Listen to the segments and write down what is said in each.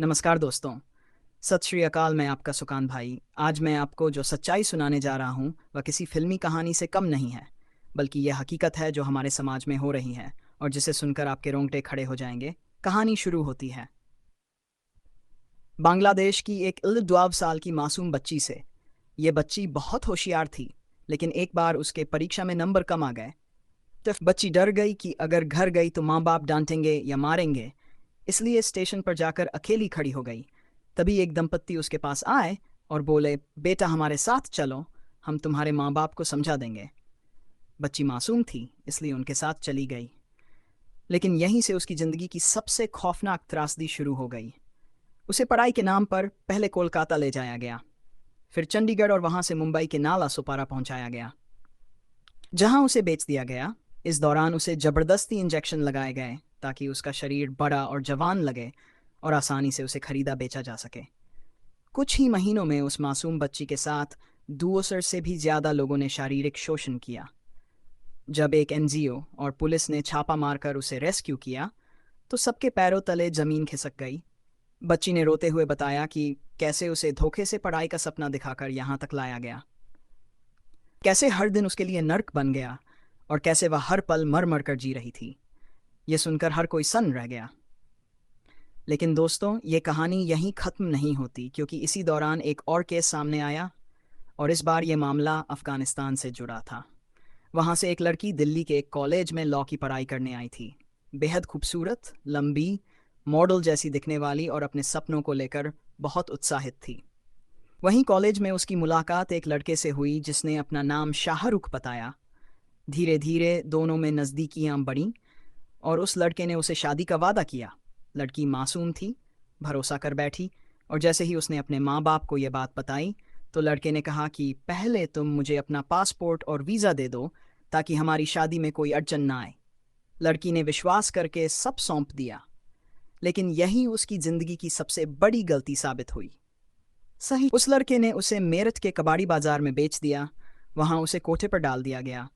नमस्कार दोस्तों। सत श्री अकाल। मैं आपका सुकान भाई। आज मैं आपको जो सच्चाई सुनाने जा रहा हूँ वह किसी फिल्मी कहानी से कम नहीं है, बल्कि यह हकीकत है जो हमारे समाज में हो रही है और जिसे सुनकर आपके रोंगटे खड़े हो जाएंगे। कहानी शुरू होती है बांग्लादेश की एक 12 साल की मासूम बच्ची से। ये बच्ची बहुत होशियार थी, लेकिन एक बार उसके परीक्षा में नंबर कम आ गए। तो बच्ची डर गई कि अगर घर गई तो माँ बाप डांटेंगे या मारेंगे, इसलिए स्टेशन पर जाकर अकेली खड़ी हो गई। तभी एक दंपत्ति उसके पास आए और बोले, बेटा हमारे साथ चलो, हम तुम्हारे माँ बाप को समझा देंगे। बच्ची मासूम थी, इसलिए उनके साथ चली गई। लेकिन यहीं से उसकी जिंदगी की सबसे खौफनाक त्रासदी शुरू हो गई। उसे पढ़ाई के नाम पर पहले कोलकाता ले जाया गया, फिर चंडीगढ़ और वहां से मुंबई के नाला सुपारा पहुंचाया गया, जहां उसे बेच दिया गया। इस दौरान उसे जबरदस्ती इंजेक्शन लगाए गए ताकि उसका शरीर बड़ा और जवान लगे और आसानी से उसे खरीदा बेचा जा सके। कुछ ही महीनों में उस मासूम बच्ची के साथ 200 से भी ज्यादा लोगों ने शारीरिक शोषण किया। जब एक एनजीओ और पुलिस ने छापा मारकर उसे रेस्क्यू किया तो सबके पैरों तले जमीन खिसक गई। बच्ची ने रोते हुए बताया कि कैसे उसे धोखे से पढ़ाई का सपना दिखाकर यहाँ तक लाया गया, कैसे हर दिन उसके लिए नर्क बन गया और कैसे वह हर पल मर मर कर जी रही थी। ये सुनकर हर कोई सन्न रह गया। लेकिन दोस्तों, ये कहानी यहीं खत्म नहीं होती, क्योंकि इसी दौरान एक और केस सामने आया और इस बार ये मामला अफगानिस्तान से जुड़ा था। वहाँ से एक लड़की दिल्ली के एक कॉलेज में लॉ की पढ़ाई करने आई थी। बेहद खूबसूरत, लंबी, मॉडल जैसी दिखने वाली और अपने सपनों को लेकर बहुत उत्साहित थी। वहीं कॉलेज में उसकी मुलाकात एक लड़के से हुई जिसने अपना नाम शाहरुख बताया। धीरे धीरे दोनों में नज़दीकियां बढ़ीं और उस लड़के ने उसे शादी का वादा किया। लड़की मासूम थी, भरोसा कर बैठी, और जैसे ही उसने अपने माँ बाप को यह बात बताई तो लड़के ने कहा कि पहले तुम मुझे अपना पासपोर्ट और वीज़ा दे दो ताकि हमारी शादी में कोई अड़चन ना आए। लड़की ने विश्वास करके सब सौंप दिया, लेकिन यही उसकी जिंदगी की सबसे बड़ी गलती साबित हुई। सही, उस लड़के ने उसे मेरठ के कबाड़ी बाजार में बेच दिया। वहां उसे कोठे पर डाल दिया गया,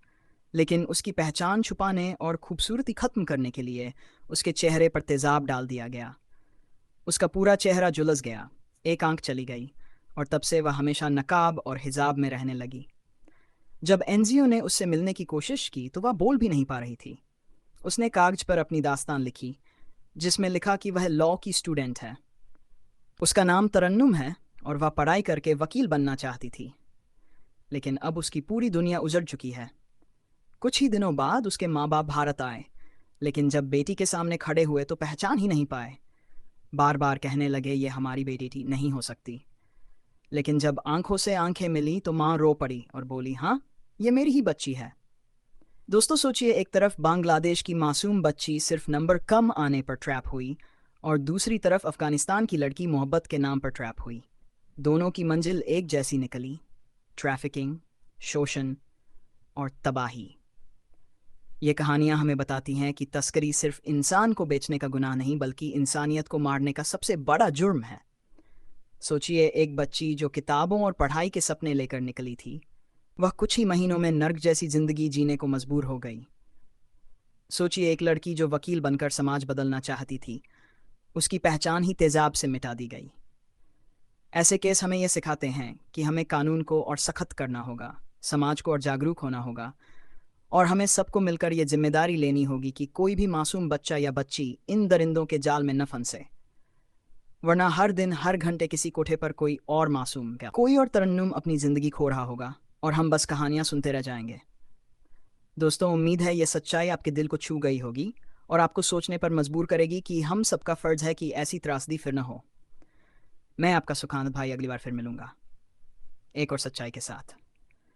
लेकिन उसकी पहचान छुपाने और खूबसूरती खत्म करने के लिए उसके चेहरे पर तेजाब डाल दिया गया। उसका पूरा चेहरा झुलस गया, एक आंख चली गई, और तब से वह हमेशा नकाब और हिजाब में रहने लगी। जब एनजीओ ने उससे मिलने की कोशिश की तो वह बोल भी नहीं पा रही थी। उसने कागज पर अपनी दास्तान लिखी, जिसमें लिखा कि वह लॉ की स्टूडेंट है, उसका नाम तरन्नुम है और वह पढ़ाई करके वकील बनना चाहती थी। लेकिन अब उसकी पूरी दुनिया उजड़ चुकी है। कुछ ही दिनों बाद उसके माँ बाप भारत आए, लेकिन जब बेटी के सामने खड़े हुए तो पहचान ही नहीं पाए। बार बार कहने लगे ये हमारी बेटी नहीं हो सकती। लेकिन जब आंखों से आंखें मिली तो माँ रो पड़ी और बोली, हाँ, ये मेरी ही बच्ची है। दोस्तों सोचिए, एक तरफ बांग्लादेश की मासूम बच्ची सिर्फ नंबर कम आने पर ट्रैप हुई और दूसरी तरफ अफगानिस्तान की लड़की मोहब्बत के नाम पर ट्रैप हुई। दोनों की मंजिल एक जैसी निकली, ट्रैफिकिंग, शोषण और तबाही। ये कहानियां हमें बताती हैं कि तस्करी सिर्फ इंसान को बेचने का गुनाह नहीं, बल्कि इंसानियत को मारने का सबसे बड़ा जुर्म है। सोचिए, एक बच्ची जो किताबों और पढ़ाई के सपने लेकर निकली थी, वह कुछ ही महीनों में नर्क जैसी जिंदगी जीने को मजबूर हो गई। सोचिए, एक लड़की जो वकील बनकर समाज बदलना चाहती थी, उसकी पहचान ही तेजाब से मिटा दी गई। ऐसे केस हमें यह सिखाते हैं कि हमें कानून को और सख्त करना होगा, समाज को और जागरूक होना होगा, और हमें सबको मिलकर यह जिम्मेदारी लेनी होगी कि कोई भी मासूम बच्चा या बच्ची इन दरिंदों के जाल में न फंसे। वरना हर दिन हर घंटे किसी कोठे पर कोई और मासूम, क्या कोई और तरन्नुम अपनी जिंदगी खो रहा होगा, और हम बस कहानियां सुनते रह जाएंगे। दोस्तों, उम्मीद है ये सच्चाई आपके दिल को छू गई होगी और आपको सोचने पर मजबूर करेगी कि हम सबका फर्ज है कि ऐसी त्रासदी फिर न हो। मैं आपका सुखानंद भाई अगली बार फिर मिलूंगा एक और सच्चाई के साथ।